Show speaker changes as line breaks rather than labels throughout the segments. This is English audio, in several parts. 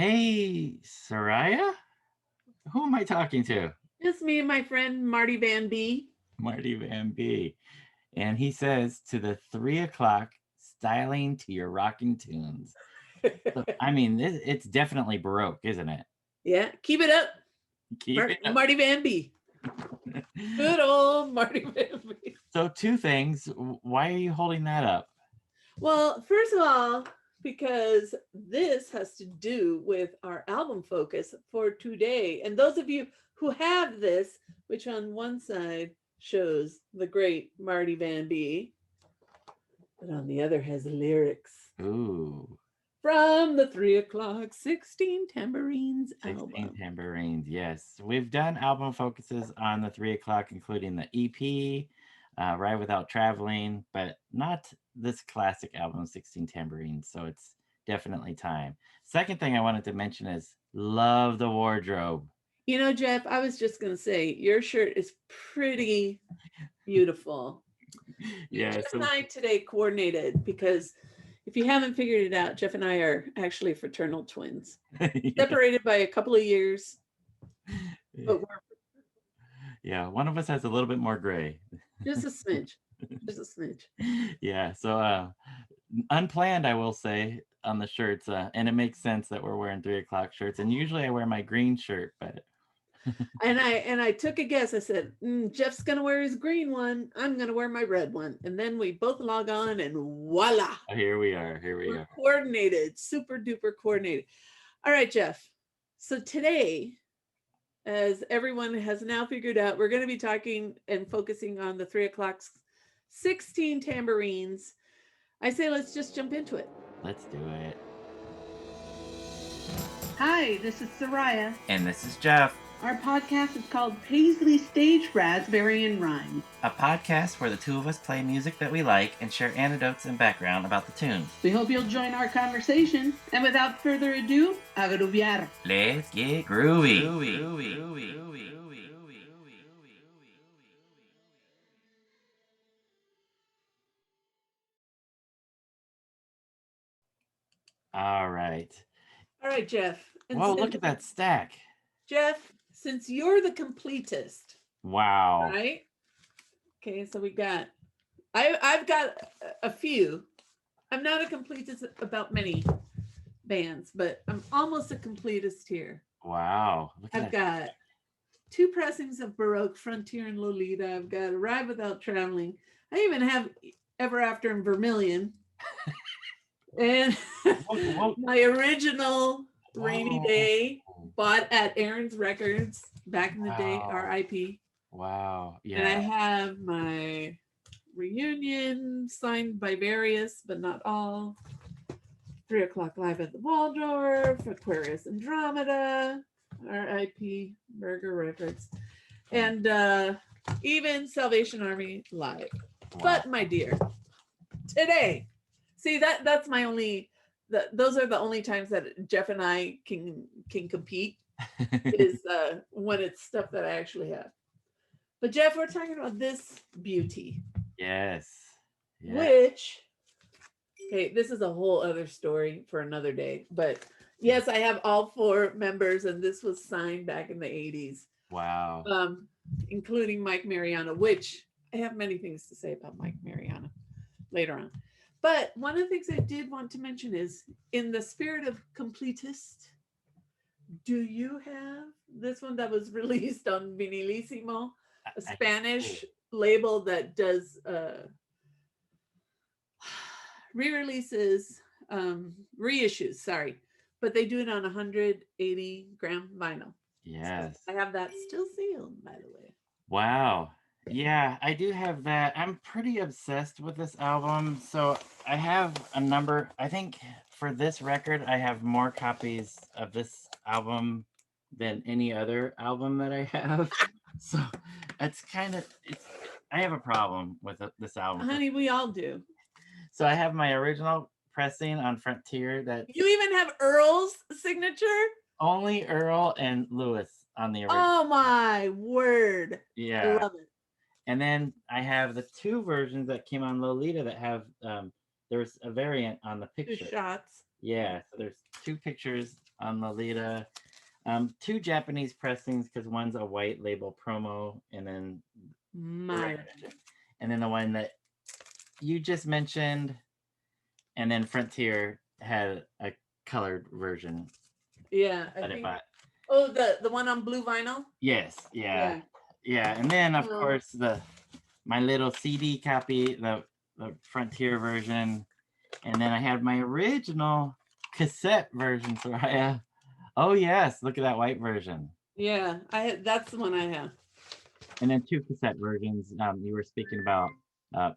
Hey, Soraya? Who am I talking to?
It's me and my friend Marty Van B.
Marty Van B. And he says to the 3 o'clock styling to your rocking tunes. So, I mean, it's definitely Baroque, isn't it?
Yeah, keep it up,
Keep it up.
Marty Van B. Good old Marty Van B.
So, two things. Why are you holding that up?
Well, first of all, because this has to do with our album focus for today. And those of you who have this, which on one side shows the great Marty Van B, but on the other has lyrics
Ooh,
from the 3 o'clock 16 Tambourines
16
album.
tambourines. Yes. We've done album focuses on the 3 o'clock, including the EP, Ride Without Traveling, but not this classic album, 16 Tambourines. So it's definitely time. Second thing I wanted to mention is love the wardrobe.
You know, Jeff, I was just going to say your shirt is pretty beautiful.
Yeah.
Jeff and
So,
I today coordinated because if you haven't figured it out, Jeff and I are actually fraternal twins, separated by a couple of years, but we're
yeah. One of us has a little bit more gray.
just a smidge, just a smidge.
Yeah. So, unplanned, I will say, on the shirts, and it makes sense that we're wearing 3 o'clock shirts. And usually I wear my green shirt, but
And I took a guess. I said, Jeff's gonna wear his green one. I'm gonna wear my red one, and then we both log on, and voila,
here we are. Here we
we're
are.
coordinated, super duper coordinated. All right, Jeff. So today, as everyone has now figured out, we're going to be talking and focusing on the 3 o'clock 16 tambourines. I say let's just jump into it.
Let's do it.
Hi, this is Soraya.
And this is Jeff,
Our podcast is called Paisley Stage Raspberry and Rhyme.
a podcast where the two of us play music that we like and share anecdotes and background about the tunes.
We hope you'll join our conversation. And without further ado, a grooviar.
Let's get groovy. All right.
All right, Jeff. And
Whoa,
since,
look at that stack.
Jeff, since you're the completist,
Wow.
right? Okay, so I've got a few. I'm not a completist about many bands, but I'm almost a completist here.
Wow. Look at
I've
that.
got two pressings of Baroque, Frontier and Lolita. I've got Arrive Without Traveling. I even have Ever After in Vermilion. And
Whoa.
my original Rainy
Whoa.
Day bought at Aaron's Records back in the day,
Wow.
RIP.
Wow.
And I
Yeah.
have my Reunion signed by various, but not all. 3 o'clock Live at the Waldorf, Aquarius Andromeda, RIP Burger Records, and even Salvation Army Live.
Wow.
But my dear, today, see that's my only. Those are the only times that Jeff and I can compete is when it's stuff that I actually have. But Jeff, we're talking about this beauty,
Yes. Yeah.
which okay, this is a whole other story for another day. But yes, I have all four members, and this was signed back in the 80s,
Wow.
including Mike Mariano, which I have many things to say about Mike Mariano later on. But one of the things I did want to mention is in the spirit of completist, do you have this one that was released on Vinilissimo, a Spanish label that does re-releases, reissues, sorry, but they do it on 180-gram vinyl.
Yes.
So I have that still sealed, by the way.
Wow. Yeah, I do have that. I'm pretty obsessed with this album. So I have a number. I think for this record, I have more copies of this album than any other album that I have. So it's kind of I have a problem with this album.
Honey, we all do.
So I have my original pressing on Frontier that
You even have Earl's signature?
only Earl and Lewis on the original.
Oh my word.
Yeah.
I love it.
And then I have the two versions that came on Lolita that have there's a variant on the
Two
picture.
shots.
Yeah, so there's two pictures on Lolita. Two Japanese pressings because one's a white label promo, and then
My,
the one that you just mentioned, and then Frontier had a colored version
yeah, I
that I
think.
bought.
Oh, the one on blue vinyl.
Yes, yeah, and then of
Well,
course my little CD copy, the Frontier version, and then I had my original cassette version, Soraya. Oh yes, look at that white version.
yeah, that's the one I have.
And then two cassette versions. You were speaking about burger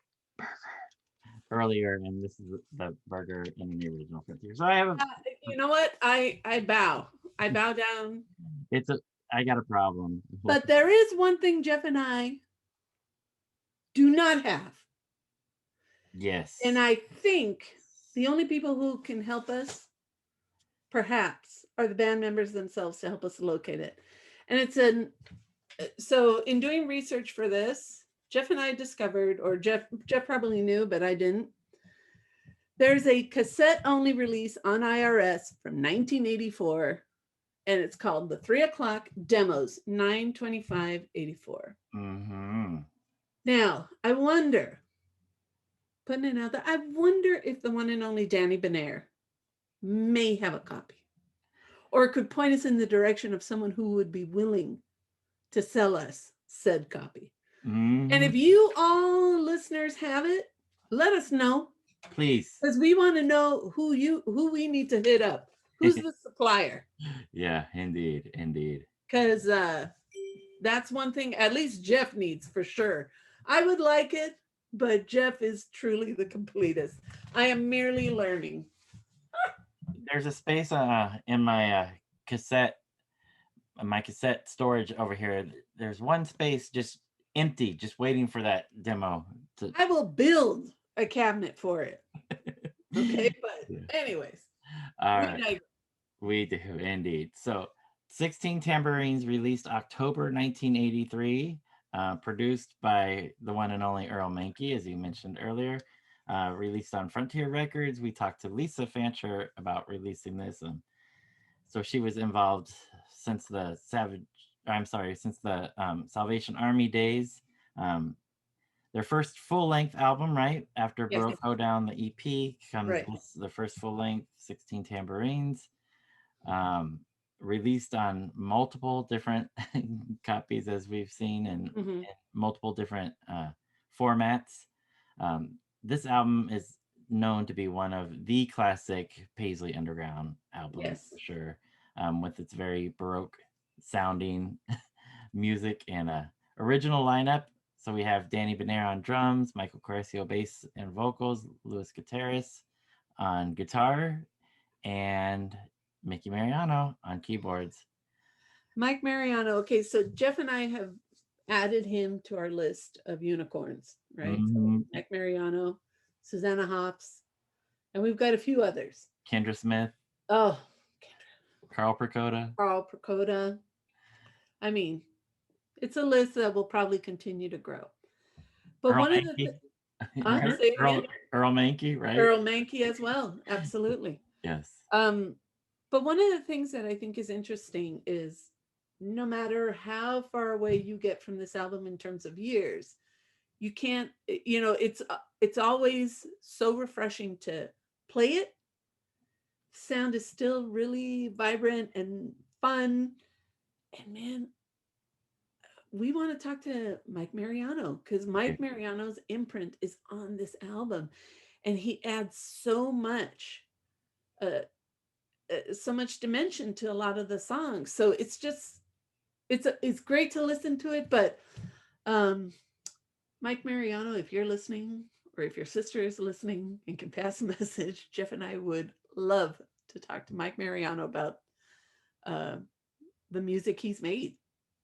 earlier, and this is the burger in the original Frontier. So I have
You know what? I bow. I bow down.
I got a problem.
But there is one thing Jeff and I do not have.
Yes.
And I think the only people who can help us, perhaps, are the band members themselves to help us locate it. And so in doing research for this, Jeff and I discovered, or Jeff probably knew, but I didn't. There's a cassette only release on IRS from 1984, and it's called the 3 o'clock demos 9/25/84.
Mm-hmm.
Now, I wonder, putting it out there, I wonder if the one and only Danny Benair may have a copy, or could point us in the direction of someone who would be willing to sell us said copy.
Mm-hmm.
And if you all listeners have it, let us know,
please,
because we want to know who we need to hit up. Who's the supplier?
Yeah, indeed.
Because that's one thing at least Jeff needs for sure. I would like it, but Jeff is truly the completest. I am merely learning.
There's a space in my cassette storage over here. There's one space just empty, just waiting for that demo to.
I will build a cabinet for it. Okay, but anyways,
all right. We do indeed. So 16 Tambourines released October 1983, produced by the one and only Earl Mankey, as you mentioned earlier, released on Frontier Records. We talked to Lisa Fancher about releasing this, and so she was involved since the Salvation Army days. Their first full-length album, right after
Yes.
Baroque Hoedown, the EP, comes
Right.
the first full-length 16 Tambourines. Released on multiple different copies, as we've seen, and in multiple different formats. This album is known to be one of the classic Paisley Underground albums, for sure, with its very Baroque sounding music and original lineup. So we have Danny Benair on drums, Michael Correcio bass and vocals, Louis Gutierrez on guitar, and Mickey Mariano on keyboards.
Mike Mariano. Okay, so Jeff and I have added him to our list of unicorns, right?
Mm-hmm.
So Mike Mariano, Susanna Hoffs, and we've got a few others.
Kendra Smith.
Oh,
Carl Percoda.
I mean, it's a list that will probably continue to grow. But
Earl
one
Mankey.
of the
Earl Mankey, right?
Earl Mankey as well, absolutely.
Yes.
But one of the things that I think is interesting is no matter how far away you get from this album in terms of years, you can't, it's always so refreshing to play it. Sound is still really vibrant and fun. And man, we want to talk to Mike Mariano, because Mike Mariano's imprint is on this album, and he adds so much dimension to a lot of the songs. So it's just it's great to listen to it. But Mike Mariano, if you're listening, or if your sister is listening and can pass a message, Jeff and I would love to talk to Mike Mariano about the music he's made,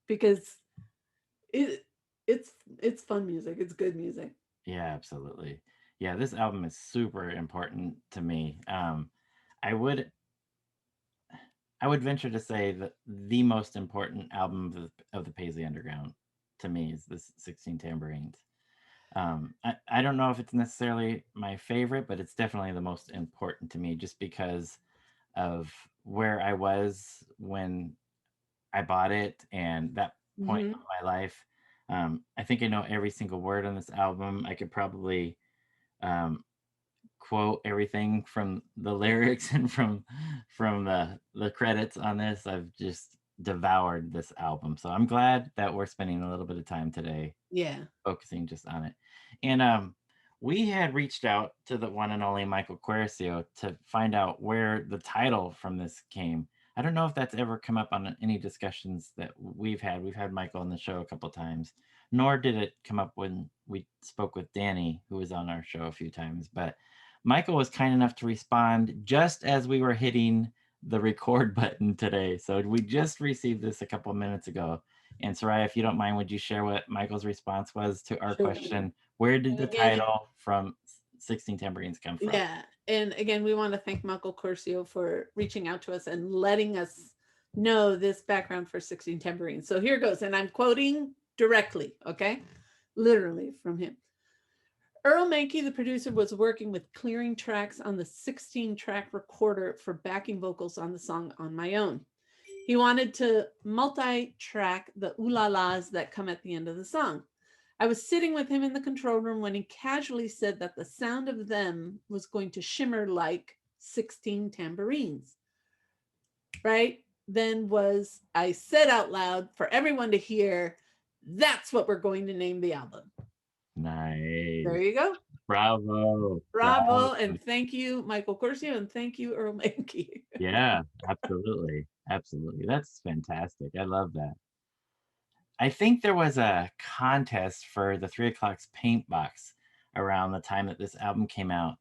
because it's fun music. It's good music.
Yeah, absolutely. Yeah, this album is super important to me. I would venture to say that the most important album of the Paisley Underground to me is this 16 Tambourines. I don't know if it's necessarily my favorite, but it's definitely the most important to me, just because of where I was when I bought it and that point
Mhm.
of my life. I think I know every single word on this album. I could probably um, quote everything from the lyrics and from the credits on this. I've just devoured this album. So I'm glad that we're spending a little bit of time today
Yeah.
focusing just on it. And we had reached out to the one and only Michael Quercio to find out where the title from this came. I don't know if that's ever come up on any discussions that we've had. We've had Michael on the show a couple times, nor did it come up when we spoke with Danny, who was on our show a few times. But Michael was kind enough to respond just as we were hitting the record button today. So we just received this a couple of minutes ago. And Soraya, if you don't mind, would you share what Michael's response was to our
Sure.
question? Where did
And
the
again,
title from 16 Tambourines come from?
yeah. And again, we want to thank Michael Curcio for reaching out to us and letting us know this background for 16 tambourines. So here goes, and I'm quoting directly, okay? Literally from him. Earl Mankey, the producer, was working with clearing tracks on the 16 track recorder for backing vocals on the song On My Own. He wanted to multi track the ooh la las that come at the end of the song. I was sitting with him in the control room when he casually said that the sound of them was going to shimmer like 16 tambourines. Right? Then I said out loud for everyone to hear, that's what we're going to name the album.
Nice.
There you go.
Bravo.
Bravo. And thank you, Michael Curcio, and thank you, Earl Mankey.
Yeah, absolutely. Absolutely. That's fantastic. I love that. I think there was a contest for the 3 O'Clock's paint box around the time that this album came out.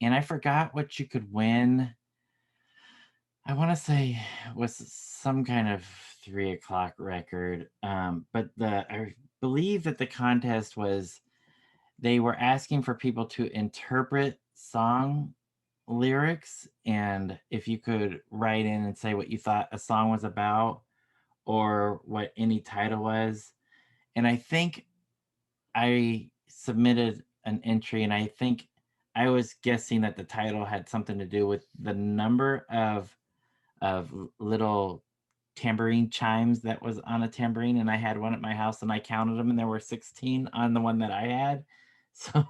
And I forgot what you could win. I want to say it was some kind of 3 O'Clock record. But I believe that the contest was they were asking for people to interpret song lyrics, and if you could write in and say what you thought a song was about or what any title was. And I think I submitted an entry, and I think I was guessing that the title had something to do with the number of little tambourine chimes that was on a tambourine, and I had one at my house and I counted them and there were 16 on the one that I had. So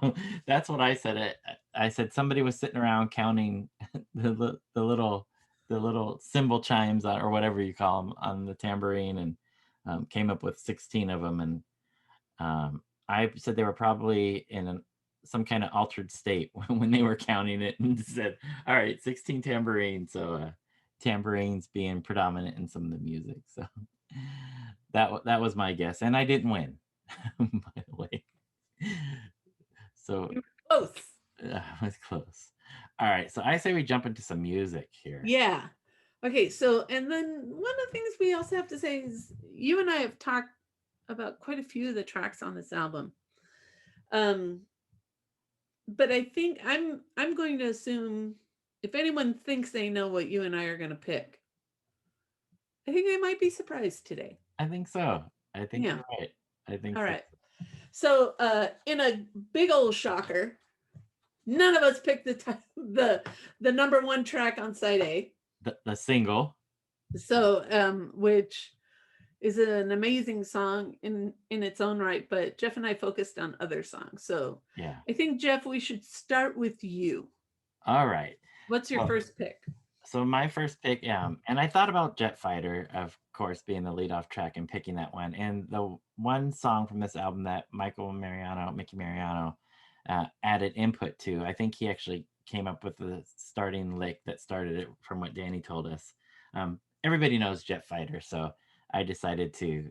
that's what I said. I said somebody was sitting around counting the little cymbal chimes on, or whatever you call them, on the tambourine, and came up with 16 of them. And I said they were probably in some kind of altered state when they were counting it, and said, all right, 16 tambourines. So tambourines being predominant in some of the music. So that was my guess. And I didn't win, by the way. So
You were close.
I was close. All right. So I say we jump into some music here.
Yeah. Okay. So, and then one of the things we also have to say is you and I have talked about quite a few of the tracks on this album. But I think I'm going to assume if anyone thinks they know what you and I are going to pick, I think they might be surprised today.
I think so. I think
Yeah.
you're right. I think
All
so.
right. So, in a big old shocker, none of us picked the number one track on side A.
The single.
So, which is an amazing song in its own right, but Jeff and I focused on other songs. So,
Yeah.
I think Jeff, we should start with you.
All right.
What's your first pick?
So my first pick, and I thought about Jet Fighter, of course, being the leadoff track and picking that one. And the one song from this album that Mickey Mariano, added input to, I think he actually came up with the starting lick that started it from what Danny told us. Everybody knows Jet Fighter, so I decided to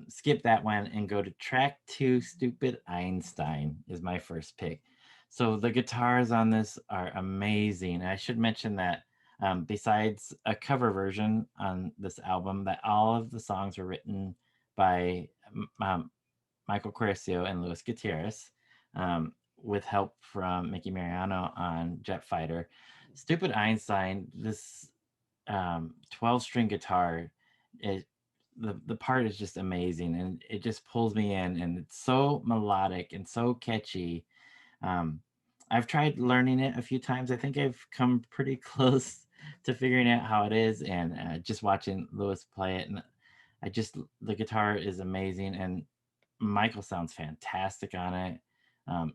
skip that one and go to track 2, Stupid Einstein is my first pick. So the guitars on this are amazing. I should mention that besides a cover version on this album, that all of the songs were written by Michael Quercio and Luis Gutierrez, with help from Mickey Mariano on Jet Fighter. Stupid Einstein, this 12-string guitar, the part is just amazing, and it just pulls me in, and it's so melodic and so catchy. I've tried learning it a few times. I think I've come pretty close to figuring out how it is, and just watching Lewis play it, and the guitar is amazing, and Michael sounds fantastic on it.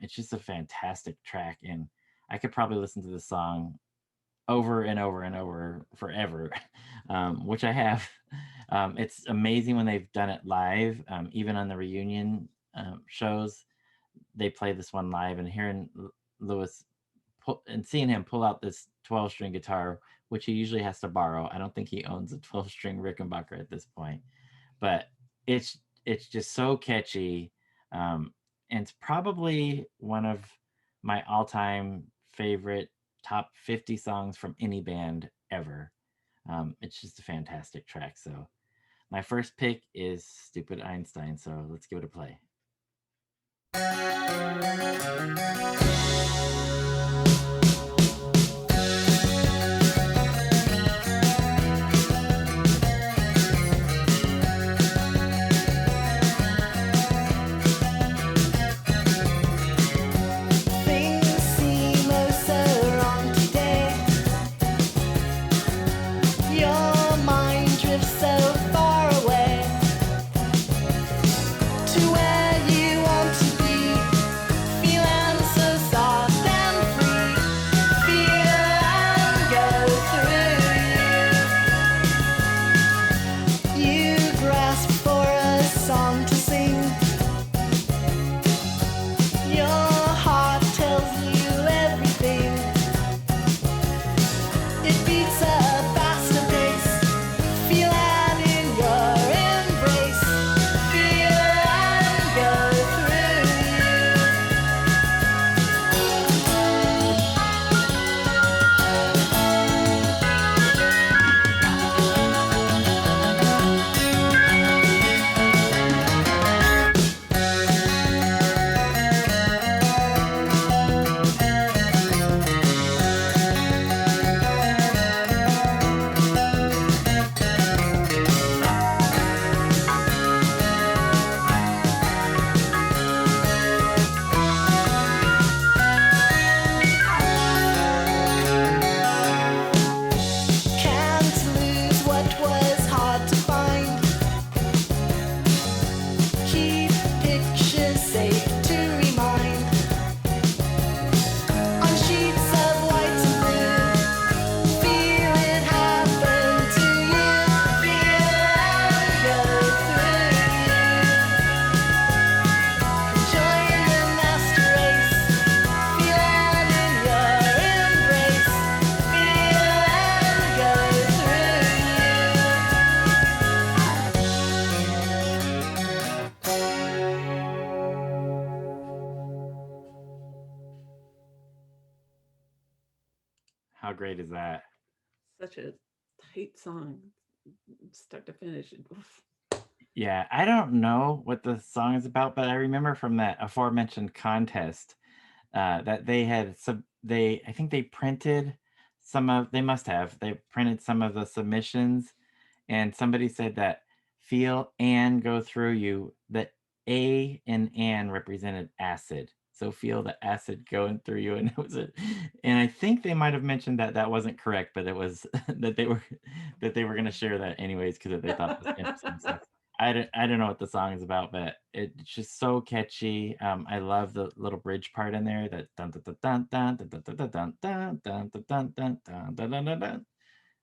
It's just a fantastic track, and I could probably listen to the song over and over and over forever, which I have. It's amazing when they've done it live, even on the reunion shows. They play this one live, and hearing Lewis and seeing him pull out this 12-string guitar, which he usually has to borrow. I don't think he owns a 12-string Rickenbacker at this point, but it's just so catchy, and it's probably one of my all-time favorite top 50 songs from any band ever. It's just a fantastic track. So my first pick is Stupid Einstein. So let's give it a play. How great is that?
Such a tight song, start to finish. Oof.
Yeah, I don't know what the song is about, but I remember from that aforementioned contest that they had I think they printed they must have, they printed some of the submissions, and somebody said that feel and go through you, that A in and represented acid. So feel the acid going through you, and and I think they might have mentioned that that wasn't correct, but it was that they were going to share that anyways because they thought it was interesting. So I don't know what the song is about, but it's just so catchy. I love the little bridge part in there, that dun dun dun dun dun dun dun dun dun dun dun dun dun dun dun dun dun dun.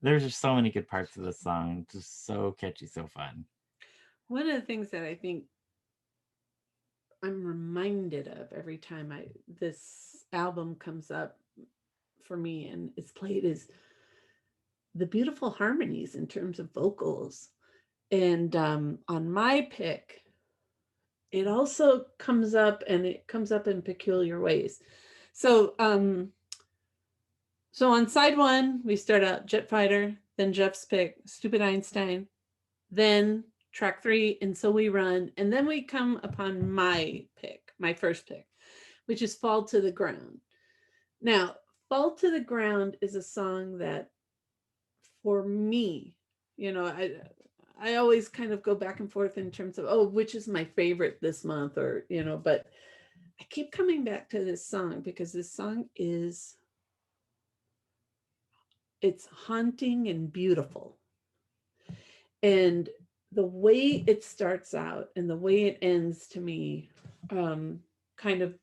There's just so many good parts of the song, just so catchy, so fun.
One of the things that I think I'm reminded of every time this album comes up for me and is played is the beautiful harmonies in terms of vocals. And on my pick, it also comes up, and it comes up in peculiar ways. So so on side one, we start out Jet Fighter, then Jeff's pick, Stupid Einstein, then track 3, And So We Run, and then we come upon my pick, my first pick, which is Fall to the Ground. Now, Fall to the Ground is a song that, for me, you know, I always kind of go back and forth in terms of, oh, which is my favorite this month, or, you know, but I keep coming back to this song because this song is It's haunting and beautiful. And the way it starts out and the way it ends to me kind of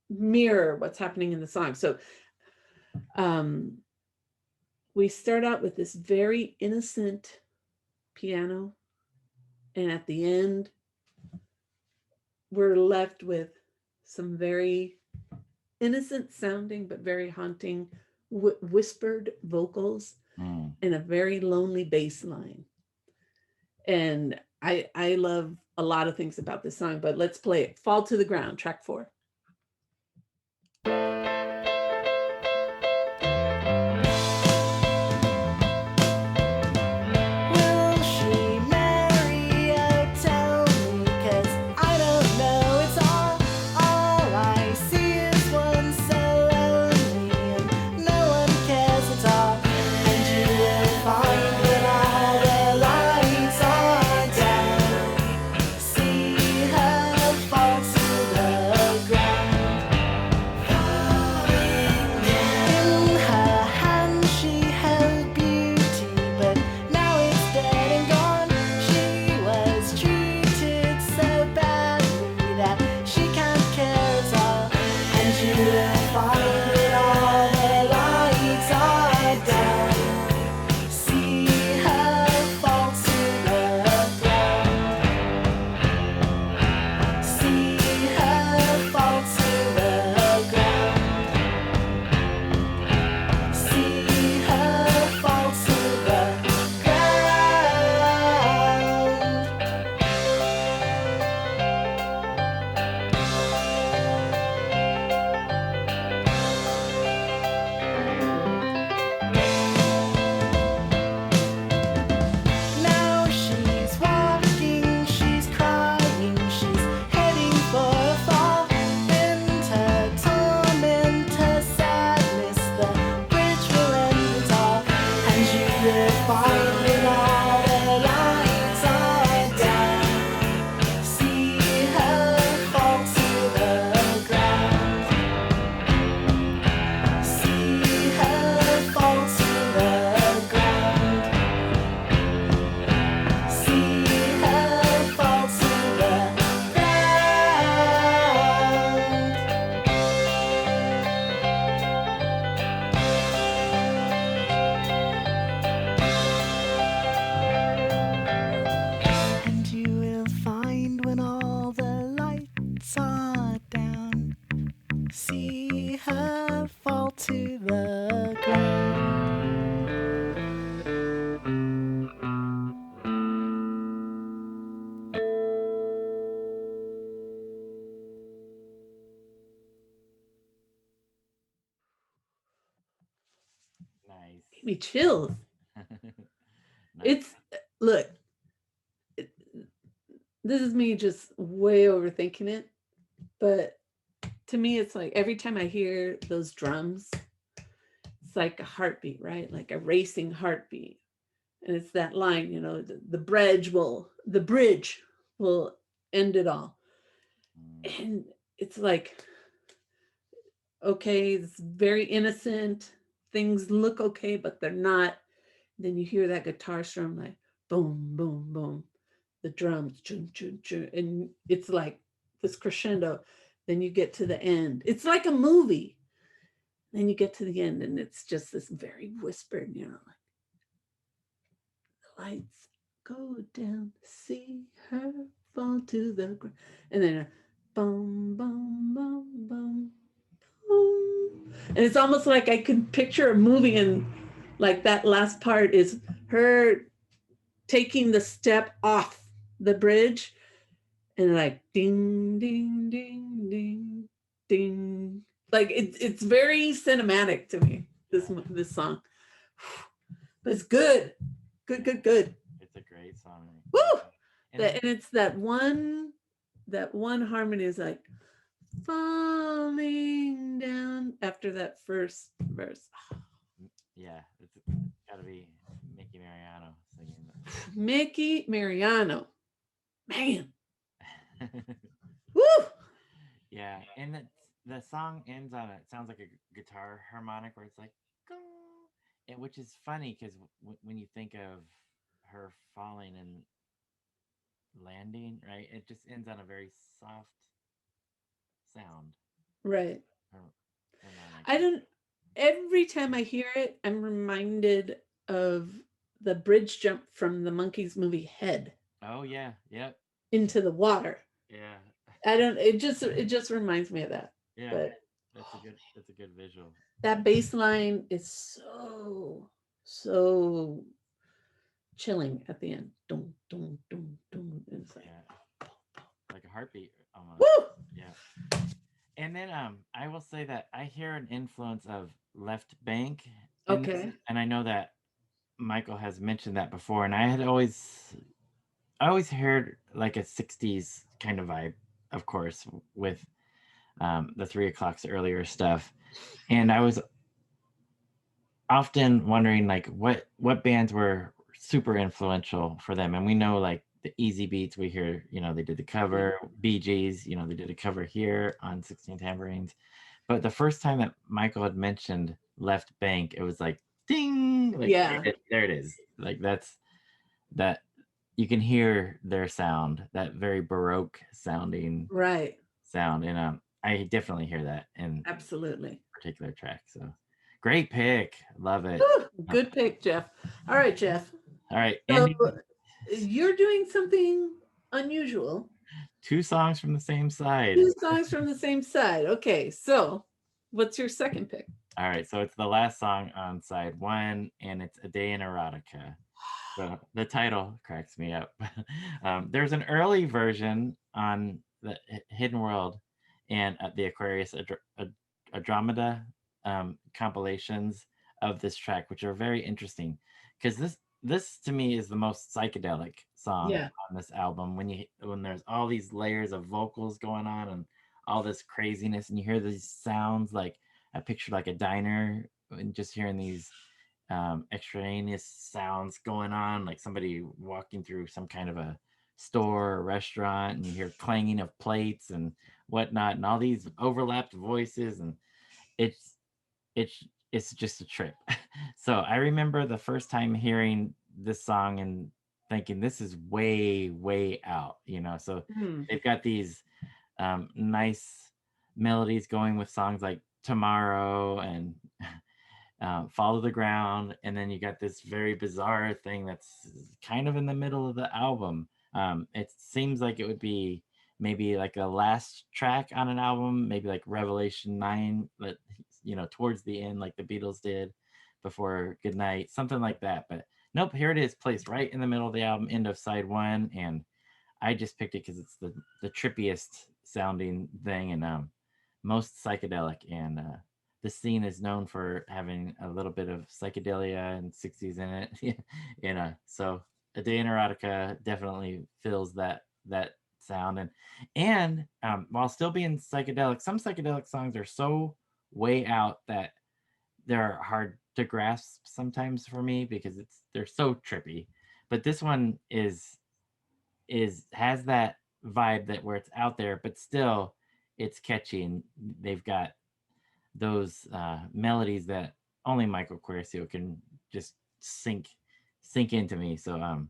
mirror what's happening in the song. So um, we start out with this very innocent piano, and at the end, we're left with some very innocent sounding but very haunting whispered vocals and a very lonely bass line. And I love a lot of things about this song, but let's play it. Fall to the Ground, track 4.
Nice.
Me chills.
Nice.
It's look, it, this is me just way overthinking it, but to me it's like every time I hear those drums, it's like a heartbeat, right? Like a racing heartbeat. And it's that line, you know, the bridge will end it all. And it's like, okay, it's very innocent. Things look okay, but they're not. Then you hear that guitar strum like boom, boom, boom. The drums, choo, choo, choo, and it's like this crescendo. Then you get to the end. It's like a movie. Then you get to the end, and it's just this very whispered, you know, like the lights go down, see her fall to the ground, and then a boom, boom, boom, boom, boom, and it's almost like I could picture a movie, and like that last part is her taking the step off the bridge and like ding ding ding ding ding, like it's very cinematic to me, this song. But it's good. Good.
It's a great song.
Woo!
And
And it's that one harmony is like falling down after that first verse.
yeah, it's gotta be Mickey Mariano singing that.
Mickey Mariano, man. Woo!
Yeah, and the song ends on it sounds like a guitar harmonic where it's like, "Gong." which is funny because when you think of her falling and landing, right, it just ends on a very soft sound.
Right.
har- Harmonic.
I don't. Every time I hear it, I'm reminded of the bridge jump from the Monkeys movie Head
Oh yeah, yep,
into the water.
yeah,
I don't. It just reminds me of that.
yeah.
But
That's a good visual.
that bass line is so chilling at the end. Dum dum dum dum. It's like,
Yeah, like a heartbeat almost.
woo.
Yeah. And then I will say that I hear an influence of Left Bank in this,
Okay.
and I know that Michael has mentioned that before, and I always heard like a 60s kind of vibe, of course, with the 3 o'clock's earlier stuff. And I was often wondering like what bands were super influential for them. And we know like the Easy Beats, we hear, they did the cover, Bee Gees, they did a cover here on 16 Tambourines. But the first time that Michael had mentioned Left Bank, it was like ding, like
Yeah.
there it is. Like that you can hear their sound, that very Baroque sounding
Right.
sound. And I definitely hear that in
Absolutely.
particular track. So great pick. Love it.
Woo, good pick, Jeff. All right, Jeff.
All right.
So
And
you're doing something unusual.
2 songs from the same side.
2 songs from the same side. Okay, so what's your second pick?
All right. So it's the last song on side 1, and it's A Day in Erotica. So the title cracks me up. There's an early version on the Hidden World and the Aquarius Andromeda compilations of this track, which are very interesting because this to me is the most psychedelic song
Yeah.
on this album. When there's all these layers of vocals going on and all this craziness, and you hear these sounds, like I pictured like a diner and just hearing these extraneous sounds going on, like somebody walking through some kind of a store or restaurant, and you hear clanging of plates and whatnot, and all these overlapped voices, and it's it's just a trip. So I remember the first time hearing this song and thinking this is way out, so they've got these nice melodies going with songs like Tomorrow and Follow the Ground, and then you got this very bizarre thing that's kind of in the middle of the album. It seems like it would be maybe like a last track on an album, maybe like Revelation 9, but towards the end, like the Beatles did before Goodnight, something like that. But nope, here it is, placed right in the middle of the album, end of side 1, and I just picked it because it's the trippiest sounding thing and most psychedelic, and the scene is known for having a little bit of psychedelia and 60s in it. So A Day in Erotica definitely fills that sound, and while still being psychedelic, some psychedelic songs are so way out that they're hard to grasp sometimes for me because they're so trippy. But this one has that vibe that where it's out there, but still it's catchy, and they've got those melodies that only Michael Quercio can just sink into me. So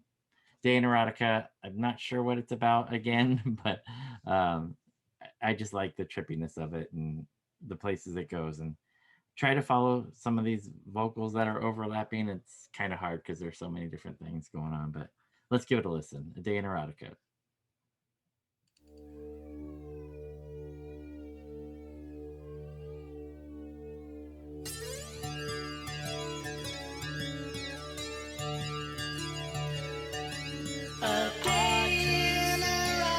Day in Erotica, I'm not sure what it's about again, but I just like the trippiness of it and the places it goes, and try to follow some of these vocals that are overlapping. It's kind of hard because there's so many different things going on, but let's give it a listen. A Day in Erotica.
A day in erotica,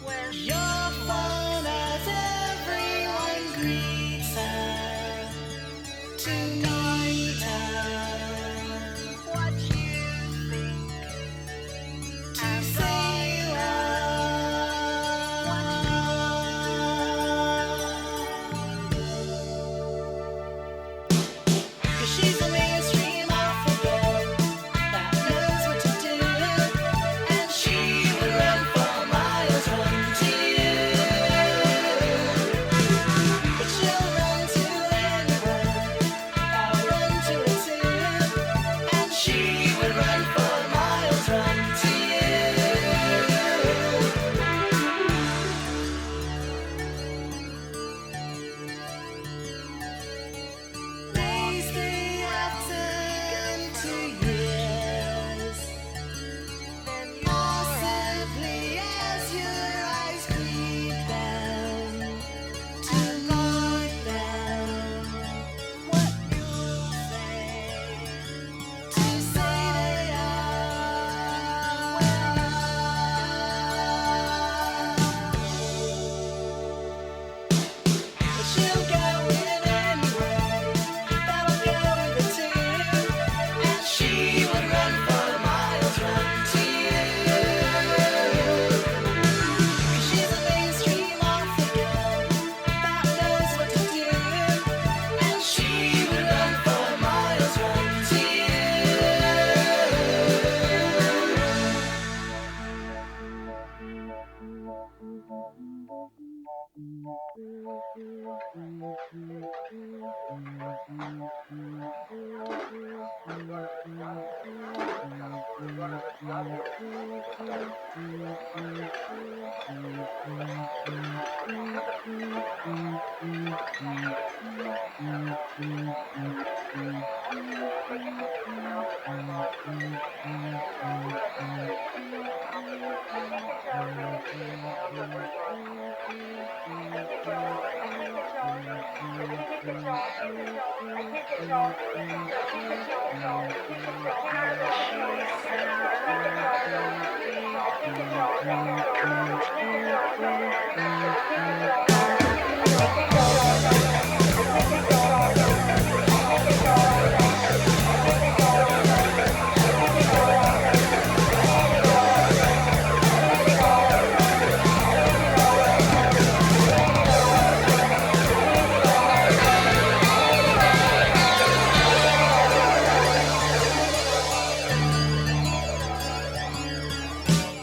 where you're fine as everyone greets her. Tonight, what you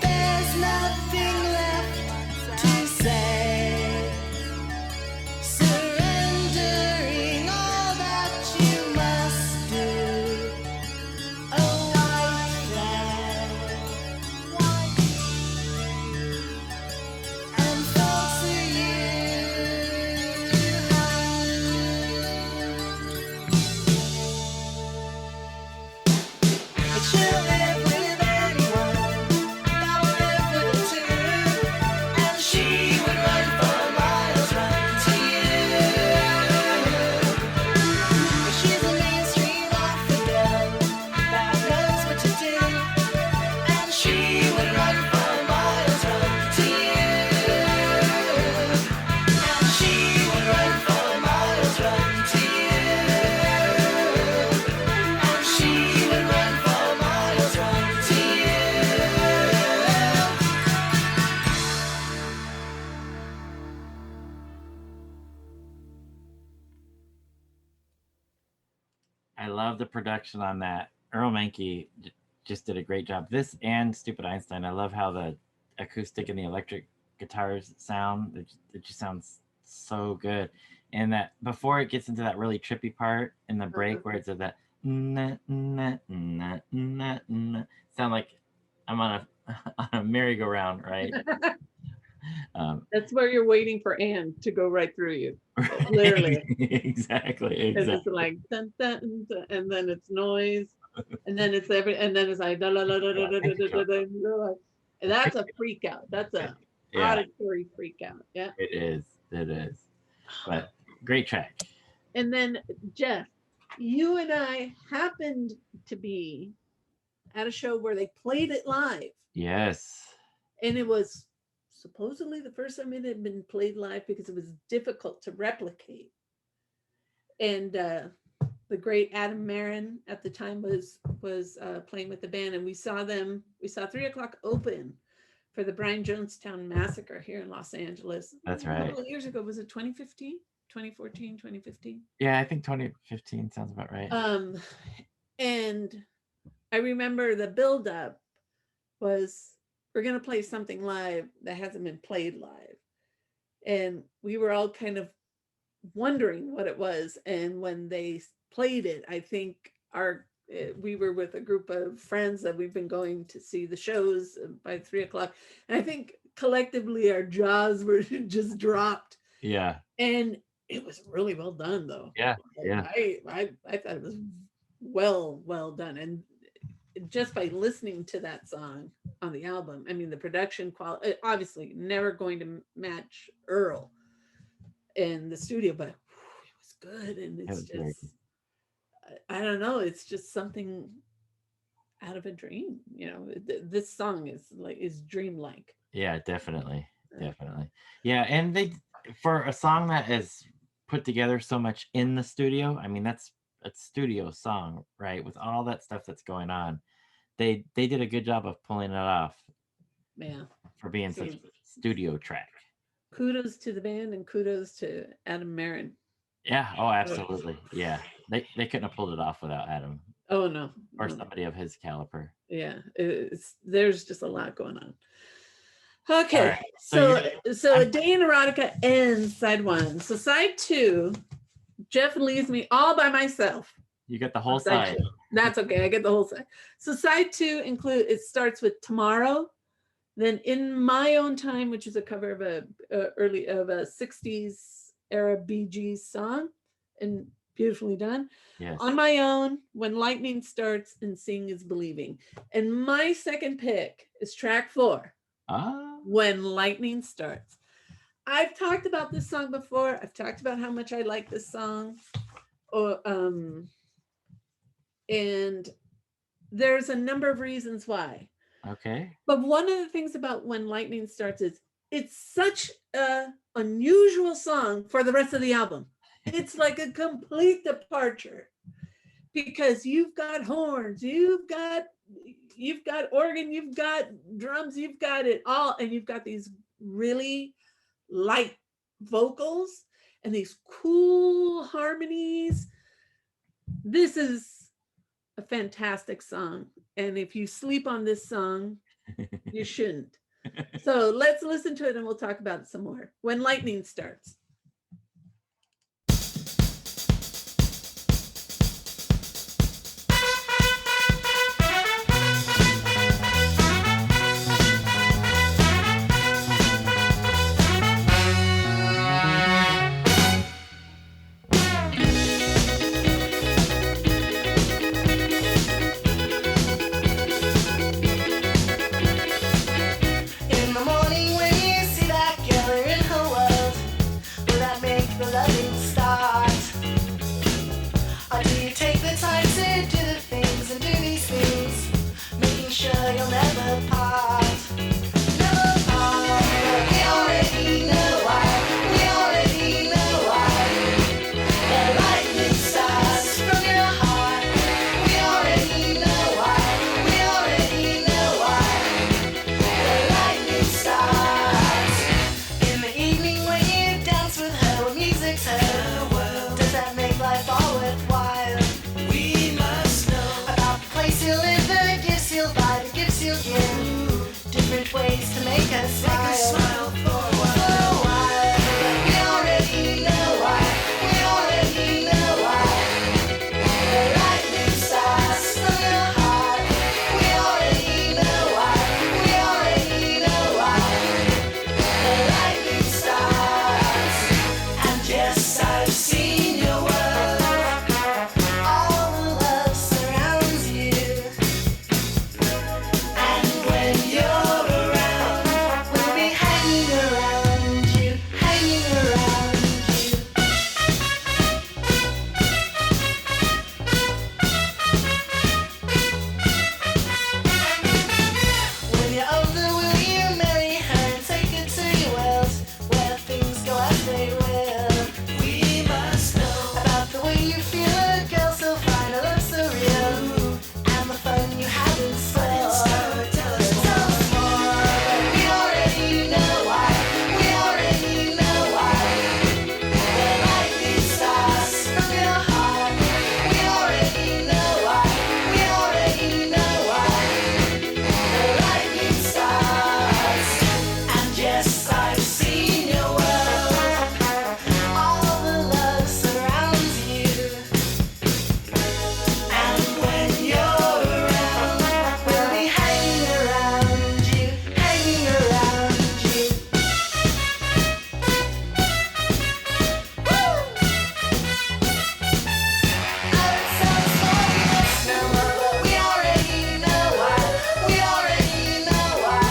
There's nothing left to say. Surrendering all that you must do. A white flag, and false are you. But she'll live with anyone that'll live with her too. And she would run for miles, run to you. But she's a mainstream Alpha girl that knows what to do. And she would run for miles, run to you. And she would run for miles, run to you. And she would run for miles, run to you.
I love the production on that. Earl Mankey just did a great job. This and Stupid Einstein. I love how the acoustic and the electric guitars sound. It just sounds so good. And that before it gets into that really trippy part in the break where it's at that sound like I'm on a merry-go-round, right?
That's where you're waiting for Anne to go right through you. Literally.
Exactly.
And it's like dun, dun, dun, and then it's noise, and then it's and then it's like da, da, da, da, da, da, da, da, da, da. You're like, and that's a freak out. That's a
Yeah,
auditory freak out. Yeah.
it is. It is. But great track.
And then Jeff, you and I happened to be at a show where they played it live,
Yes.
and it was supposedly the first time it had been played live because it was difficult to replicate. And the great Adam Marin at the time was playing with the band, and we saw 3 o'clock open for the Brian Jonestown Massacre here in Los Angeles.
That's
A
right.
couple of years ago. Was it 2015? 2014, 2015?
Yeah, I think 2015 sounds about right.
And I remember the buildup was, we're going to play something live that hasn't been played live. And we were all kind of wondering what it was. And when they played it, I think we were with a group of friends that we've been going to see the shows by 3 o'clock. And I think collectively our jaws were just dropped.
Yeah.
And it was really well done, though.
Yeah. Yeah.
I thought it was well done. And just by listening to that song on the album, I mean, the production quality, obviously never going to match Earl in the studio, but it was good. And it's just, I don't know, it's just something out of a dream. You know, this song is dreamlike.
Yeah, definitely. Definitely. Yeah. And they, for a song that is put together so much in the studio, I mean, that's a studio song, right? With all that stuff that's going on, they did a good job of pulling it off.
Yeah.
For being such a studio track.
Kudos to the band and kudos to Adam Marin.
Yeah. Oh, absolutely. Yeah. They couldn't have pulled it off without Adam.
Oh no.
Or somebody of his caliber.
Yeah. There's just a lot going on. Okay.
Right.
So A Day in Erotica ends side 1. So side 2, Jeff leaves me all by myself.
You get the whole side.
That's okay. I get the whole side. So side 2 it starts with Tomorrow, Then In My Own Time, which is a cover of a 60s era Bee Gees song, and beautifully done.
Yes.
On My Own, When Lightning Starts, and Seeing is Believing. And my second pick is track 4,
Ah.
When Lightning Starts. I've talked about this song before. I've talked about how much I like this song. And there's a number of reasons why.
Okay.
But one of the things about When Lightning Starts is it's such a unusual song for the rest of the album. It's like a complete departure because you've got horns, you've got organ, you've got drums, you've got it all, and you've got these really light vocals and these cool harmonies. This is a fantastic song, and if you sleep on this song, you shouldn't. So let's listen to it and we'll talk about it some more. When Lightning Starts.
In the morning when you see that girl in her world, will that make the loving start? Or do you take the time to do the things and do these things, making sure you'll never part? Never part. We already know why. We already know why. The lightning starts from your heart. We already know why. We already know why. The lightning starts. In the evening when you dance with her, when music's heard, does that make life all worthwhile? We must know about the place you live, the gifts you'll buy, the gifts you'll give, different ways to make us smile for a while. We already know why. We already know why. The lightning starts from your heart. We already know why. We already know why. The lightning starts. And yes, I've seen your world. All the love surrounds you. And when you're around, we'll be hanging around you, hanging around you. When you're older, will you marry her and take her to your world, where things go as they will? We must know about the way you feel a girl so fine, a love so real, and the fun you have in store. Tell us more. We already know why. We already know why. The lightning starts from your heart. We already know why. We already know why. The lightning starts. And yes, I've seen your world. All the love surrounds you. And when you're around, we'll be hanging around you, hanging around you. Woo! It sounds fabulous now, but we already know why. We already know why.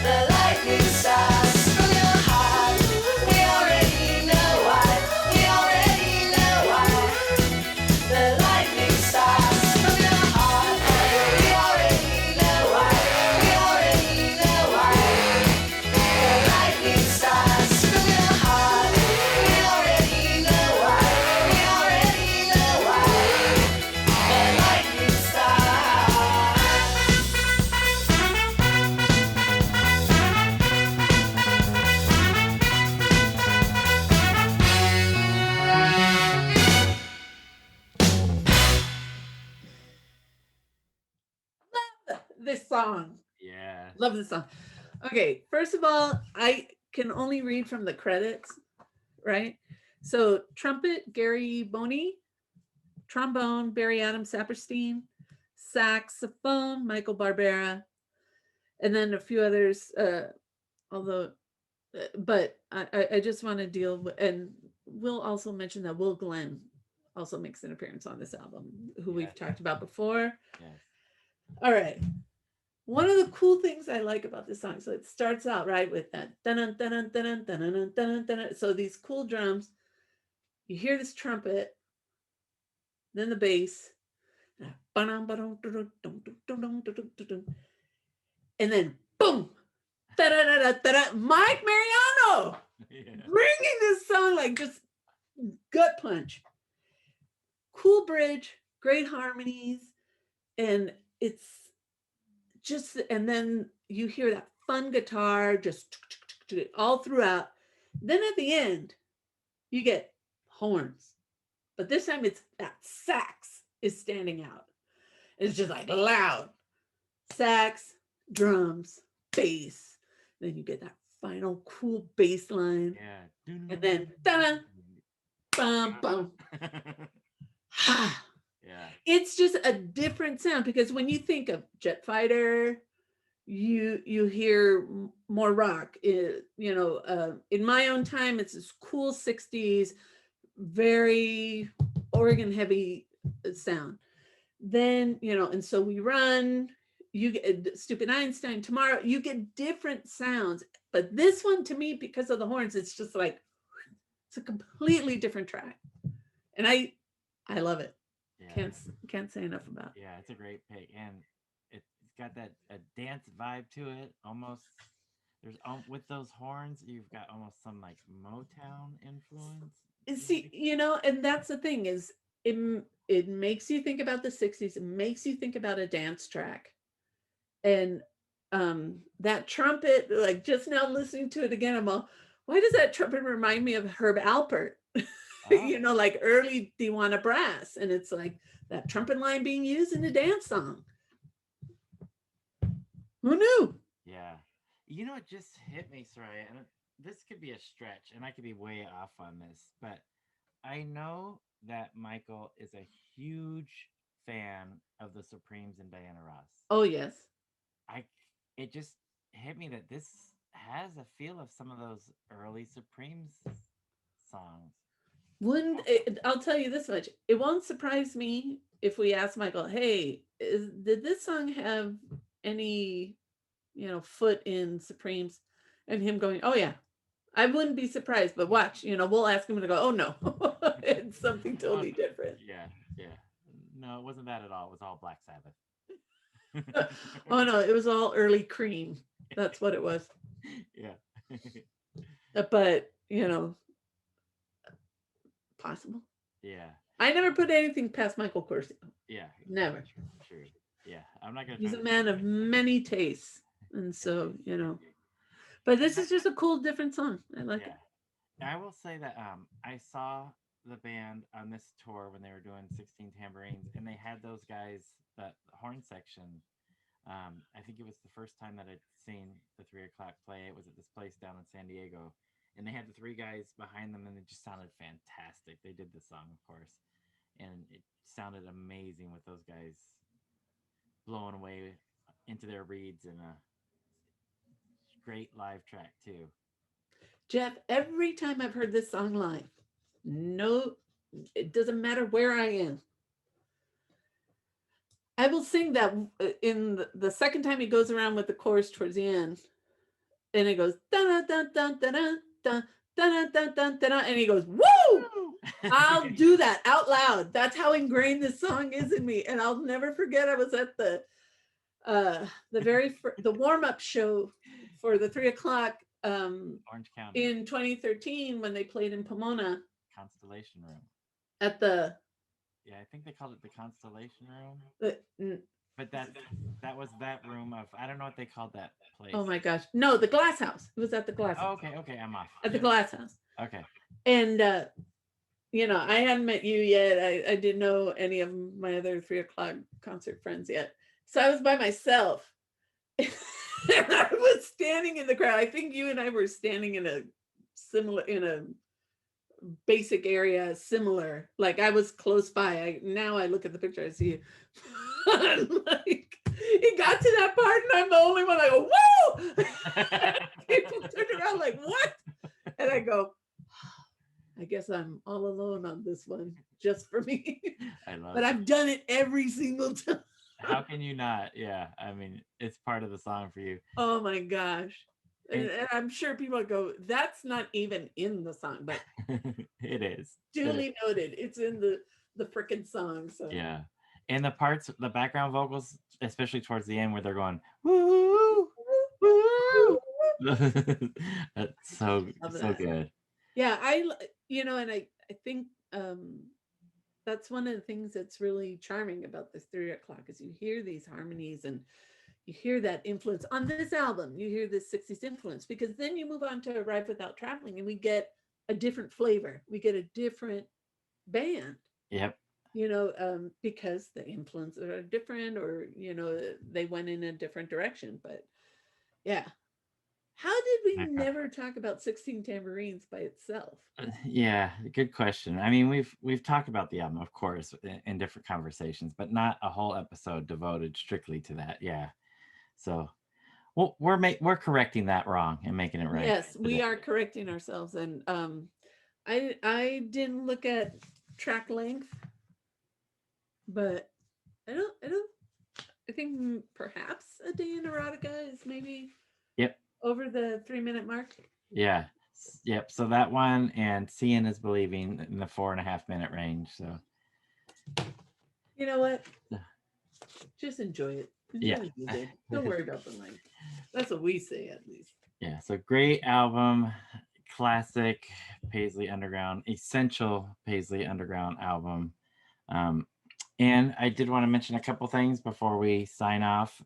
The lightning starts from your heart. We already know why. We already know why. The lightning starts from your heart. We already know why. We already know why. The lightning starts from your heart. We already know why. We already know why. The lightning starts.
This song.
Yeah.
Love this song. Okay, first of all, I can only read from the credits, right? So trumpet, Gary Boney, trombone, Barry Adams Saperstein, saxophone, Michael Barbera, and then a few others. Although, but I just want to deal with, and we'll also mention that Will Glenn also makes an appearance on this album, who we've
Yes.
talked about before.
Yes.
All right. One of the cool things I like about this song, so it starts out right with that dun dun dun dun dun dun dun dun. So these cool drums, you hear this trumpet, then the bass, and then boom, Mike Mariano
Yeah.
bringing this song like just gut punch. Cool bridge, great harmonies, and it's just, and then you hear that fun guitar just all throughout. Then at the end, you get horns, but this time it's that sax is standing out. It's just like loud sax, drums, bass. Then you get that final cool bass line,
Yeah.
and then da bum bum.
Yeah.
It's just a different sound, because when you think of Jet Fighter, you hear more rock. In my own time, it's this cool 60s, very organ heavy sound. Then, and so we run, you get Stupid Einstein, Tomorrow, you get different sounds. But this one, to me, because of the horns, it's just like, it's a completely different track. And I love it.
Yeah.
Can't say enough about it.
Yeah, it's a great pick, and it's got that a dance vibe to it. Almost, there's with those horns, you've got almost some like Motown influence.
See, and that's the thing is, it makes you think about the 60s. It makes you think about a dance track, and that trumpet. Like just now listening to it again, I'm all, why does that trumpet remind me of Herb Alpert?
Oh.
Like early Diwana brass, and it's like that trumpet line being used in a dance song. Who knew?
Yeah. It just hit me, Soraya, and this could be a stretch, and I could be way off on this, but I know that Michael is a huge fan of the Supremes and Diana Ross.
Oh yes.
It just hit me that this has a feel of some of those early Supremes songs.
I'll tell you this much. It won't surprise me if we ask Michael, hey, did this song have any, foot in Supremes? And him going, oh yeah. I wouldn't be surprised, but watch, we'll ask him to go, oh no, it's something totally different.
Yeah. No, it wasn't that at all. It was all Black Sabbath.
Oh no, it was all early Cream. That's what it was.
Yeah.
But, possible.
Yeah.
I never put anything past Michael Corsi.
Yeah.
Never.
True. Yeah. I'm not gonna.
He's a man of many tastes, and so But this is just a cool, different song. I like it.
I will say that I saw the band on this tour when they were doing 16 Tambourines, and they had those guys, that horn section. I think it was the first time that I'd seen the 3 O'Clock play. It was at this place down in San Diego, and they had the three guys behind them, and it just sounded fantastic. They did the song, of course, and it sounded amazing with those guys blowing away into their reeds, and a great live track too.
Jeff, every time I've heard this song live, no, it doesn't matter where I am, I will sing that in the second time he goes around with the chorus towards the end, and it goes dun dun dun dun dun dun dun dun dun dun, and he goes woo. I'll do that out loud. That's how ingrained this song is in me, and I'll never forget. I was at the the warm-up show for the 3 O'Clock
Orange County
in 2013 when they played in Pomona
Constellation Room.
at the
I think they called it the Constellation Room. But that was that room of, I don't know what they called that place.
Oh my gosh, no, the Glass House. It was at the Glass House.
Okay, I'm off.
At the Glass House.
Okay.
And I hadn't met you yet. I didn't know any of my other 3 O'Clock concert friends yet. So I was by myself. And I was standing in the crowd. I think you and I were standing in a basic area, similar. Like I was close by. Now I look at the picture, I see you. It got to that part, and I'm the only one. I go, woo! People turn around like, what? And I go, I guess I'm all alone on this one, just for me.
I love
But
it.
I've done it every single time.
How can you not? Yeah, I mean, it's part of the song for you.
Oh my gosh.
And-
And I'm sure people go, that's not even in the song, but
It is. It is.
duly noted. It's in the frickin' song. So
Yeah. And the parts, the background vocals, especially towards the end where they're going, woo, woo. That's so
Love
so
that.
good.
Yeah, and I think that's one of the things that's really charming about this 3 o'clock is you hear these harmonies and you hear that influence on this album. You hear this 60s influence because then you move on to Arrive Without Traveling and we get a different flavor. We get a different band.
Yep.
Because the influences are different or they went in a different direction. But yeah. How did we
Okay.
never talk about 16 Tambourines by itself?
Yeah, good question. I mean, we've talked about the album, of course, in different conversations, but not a whole episode devoted strictly to that. Yeah. So we're correcting that wrong and making it right.
Yes, we
today.
are correcting ourselves. And I didn't look at track length, but I think perhaps A Day in Erotica is maybe
Yep.
over the 3-minute mark.
Yeah. Yep. So that one and Seeing is Believing in the 4.5 minute range. So
You know what? Just enjoy it. Enjoy
Yeah.
the music. Don't worry about the length. That's what we say, at least.
yeah. So great album, classic Paisley Underground, essential Paisley Underground album. And I did want to mention a couple things before we sign off.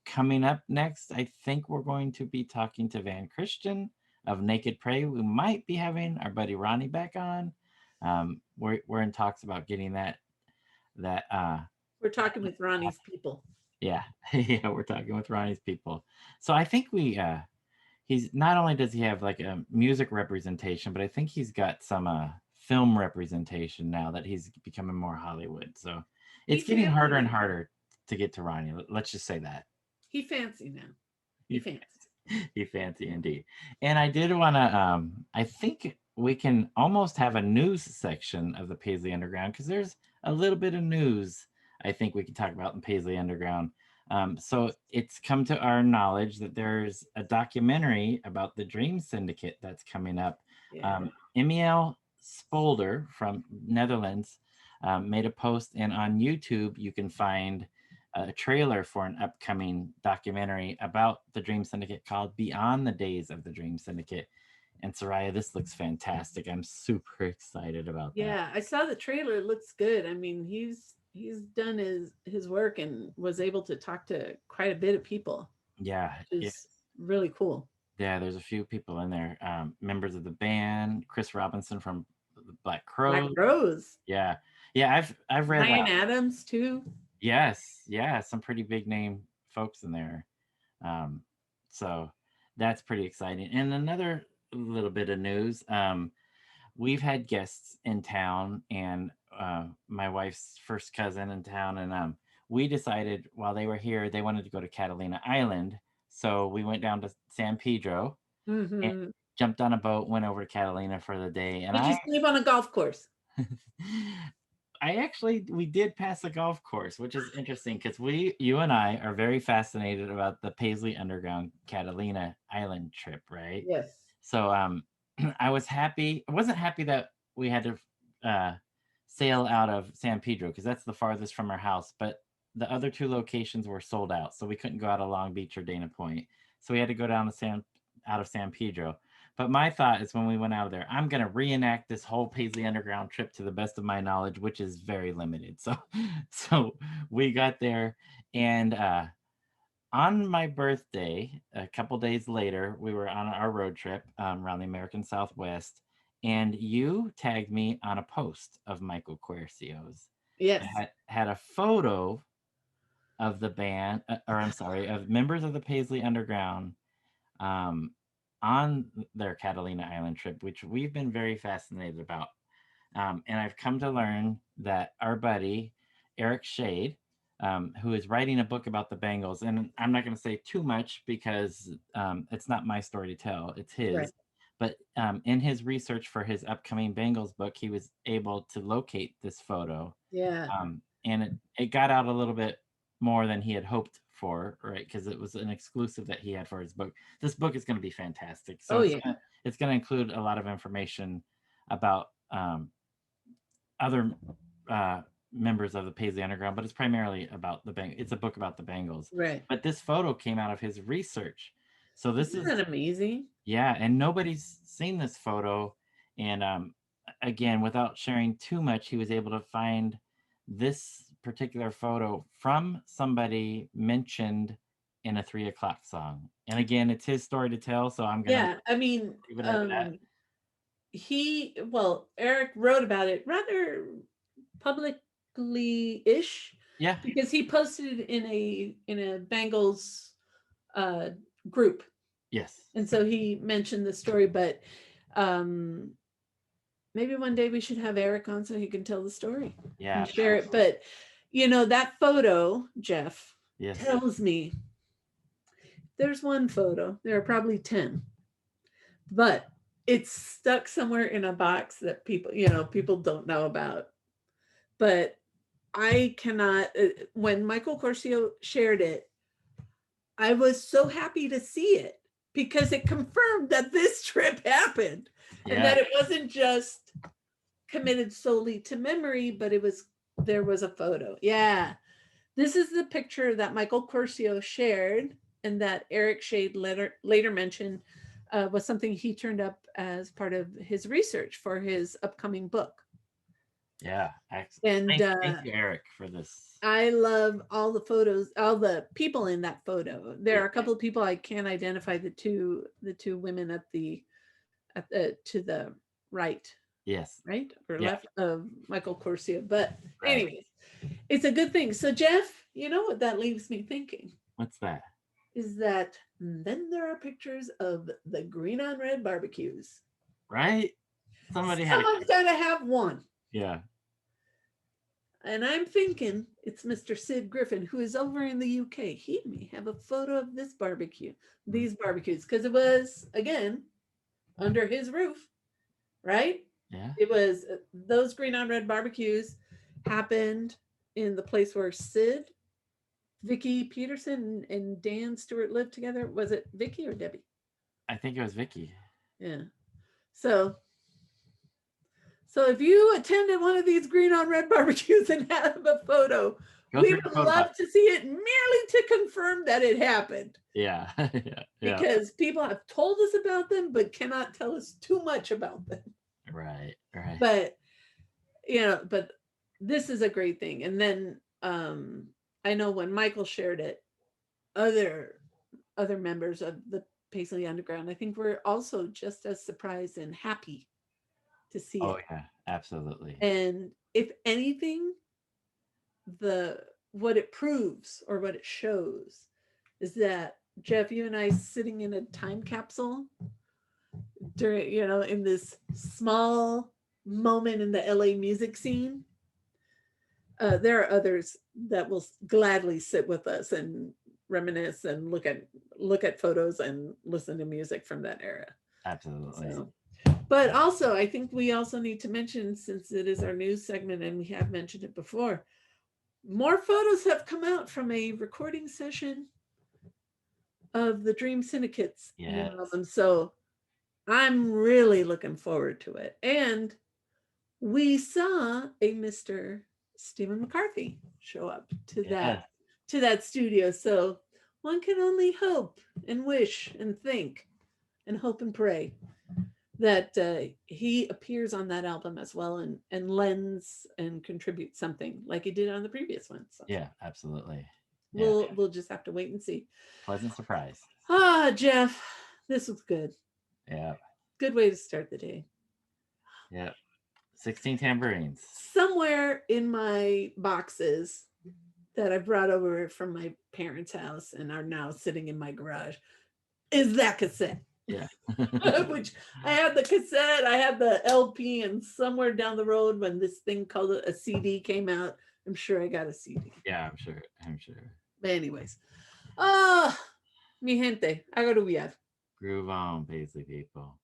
Coming up next, I think we're going to be talking to Van Christian of Naked Prey. We might be having our buddy Ronnie back on. We're in talks about getting that.
We're talking with Ronnie's people.
Yeah, yeah, we're talking with Ronnie's people. So I think he's not only does he have like a music representation, but I think he's got some film representation now that he's becoming more Hollywood. So it's
He's
getting harder and
fancy.
harder to get to Ronnie. Let's just say that.
He fancy now. He fancy.
He fancy indeed. And I did want to I think we can almost have a news section of the Paisley Underground because there's a little bit of news I think we can talk about in Paisley Underground. So it's come to our knowledge that there's a documentary about the Dream Syndicate that's coming up.
Yeah.
Emiel Spolder from Netherlands made a post, and on YouTube you can find a trailer for an upcoming documentary about the Dream Syndicate called Beyond the Days of the Dream Syndicate. And Soraya, this looks fantastic. I'm super excited about that.
Yeah, I saw the trailer. It looks good. I mean, he's done his work and was able to talk to quite a bit of people.
Yeah,
Which is really cool.
Yeah, there's a few people in there. Members of the band, Chris Robinson from Black Crows.
Black Rose.
Yeah, I've read
Ryan Adams too.
Yes, yeah, some pretty big name folks in there. So that's pretty exciting. And another little bit of news. We've had guests in town, and my wife's first cousin in town, and we decided while they were here they wanted to go to Catalina Island. So we went down to San Pedro and jumped on a boat, went over to Catalina for the day. And
Did you sleep on a golf course?
We did pass a golf course, which is interesting because you and I are very fascinated about the Paisley Underground Catalina Island trip, right?
Yes.
So I wasn't happy that we had to sail out of San Pedro because that's the farthest from our house, but the other two locations were sold out, so we couldn't go out of Long Beach or Dana Point. So we had to go down to out of San Pedro. But my thought is when we went out of there, I'm going to reenact this whole Paisley Underground trip to the best of my knowledge, which is very limited. So we got there, and on my birthday, a couple days later, we were on our road trip around the American Southwest, and you tagged me on a post of Michael Quercio's.
Yes.
Had a photo of the band, of members of the Paisley Underground on their Catalina Island trip, which we've been very fascinated about. And I've come to learn that our buddy, Eric Shade, who is writing a book about the Bangles. And I'm not going to say too much because it's not my story to tell, it's his.
Right.
But in his research for his upcoming Bangles book, he was able to locate this photo.
Yeah.
And it got out a little bit more than he had hoped for, right? Because it was an exclusive that he had for his book. This book is going to be fantastic. So it's going to include a lot of information about other members of the Paisley Underground, but it's primarily about the Bangles. It's a book about the Bangles.
Right.
But this photo came out of his research. So this
Isn't that amazing?
Yeah, and nobody's seen this photo. And again, without sharing too much, he was able to find this particular photo from somebody mentioned in a 3 o'clock song. And again, it's his story to tell, so I'm gonna
I mean,
leave it at that.
Eric wrote about it rather publicly-ish.
Yeah.
Because he posted it in a Bangles group.
Yes.
And so he mentioned the story, but maybe one day we should have Eric on so he can tell the story.
Yeah.
And share it. But that photo, Jeff,
yes.
tells me there's one photo. There are probably 10. But it's stuck somewhere in a box that people don't know about. But I cannot, when Michael Corcio shared it, I was so happy to see it because it confirmed that this trip happened and that it wasn't just committed solely to memory, but there was a photo. Yeah. This is the picture that Michael Corcio shared and that Eric Shade later mentioned was something he turned up as part of his research for his upcoming book.
Yeah, excellent.
And
thank you, Eric, for this.
I love all the photos, all the people in that photo. There are a couple of people I can't identify. The two women to the right.
Yes.
Right or left of Michael Corcio. But anyways, it's a good thing. So Jeff, you know what that leaves me thinking?
What's that?
Is that then there are pictures of the green on red barbecues.
Right? Someone's
got to have one.
Yeah.
And I'm thinking it's Mr. Sid Griffin, who is over in the UK. He may have a photo of this barbecue, these barbecues, because it was, again, under his roof, right?
Yeah.
It was those green on red barbecues happened in the place where Sid, Vicky Peterson, and Dan Stewart lived together. Was it Vicky or Debbie?
I think it was Vicky.
Yeah. So if you attended one of these green on red barbecues and have a photo, we would love to see it merely to confirm that it happened.
Yeah.
Because people have told us about them, but cannot tell us too much about them.
Right.
But, but this is a great thing. And then I know when Michael shared it, other members of the Paisley Underground, I think we're also just as surprised and happy to see it.
Oh yeah, absolutely.
And if anything, what it proves or what it shows is that Jeff, you and I sitting in a time capsule during, in this small moment in the LA music scene. There are others that will gladly sit with us and reminisce and look at photos and listen to music from that era.
Absolutely.
So, but also, I think we also need to mention, since it is our news segment and we have mentioned it before, more photos have come out from a recording session of the Dream Syndicate's album. So I'm really looking forward to it. And we saw a Mr. Stephen McCarthy show up to that studio. So one can only hope and wish and think and hope and pray that he appears on that album as well and lends and contributes something like he did on the previous one. So
yeah, absolutely.
We'll just have to wait and see.
Pleasant surprise.
Jeff, this was good.
Yeah.
Good way to start the day.
Yeah. 16 tambourines.
Somewhere in my boxes that I brought over from my parents' house and are now sitting in my garage is that cassette.
Yeah.
Which I had the cassette, I had the LP, and somewhere down the road when this thing called a CD came out, I'm sure I got a CD.
Yeah, I'm sure. I'm sure.
But anyways, mi gente, a gruviar.
Groove on, Paisley people.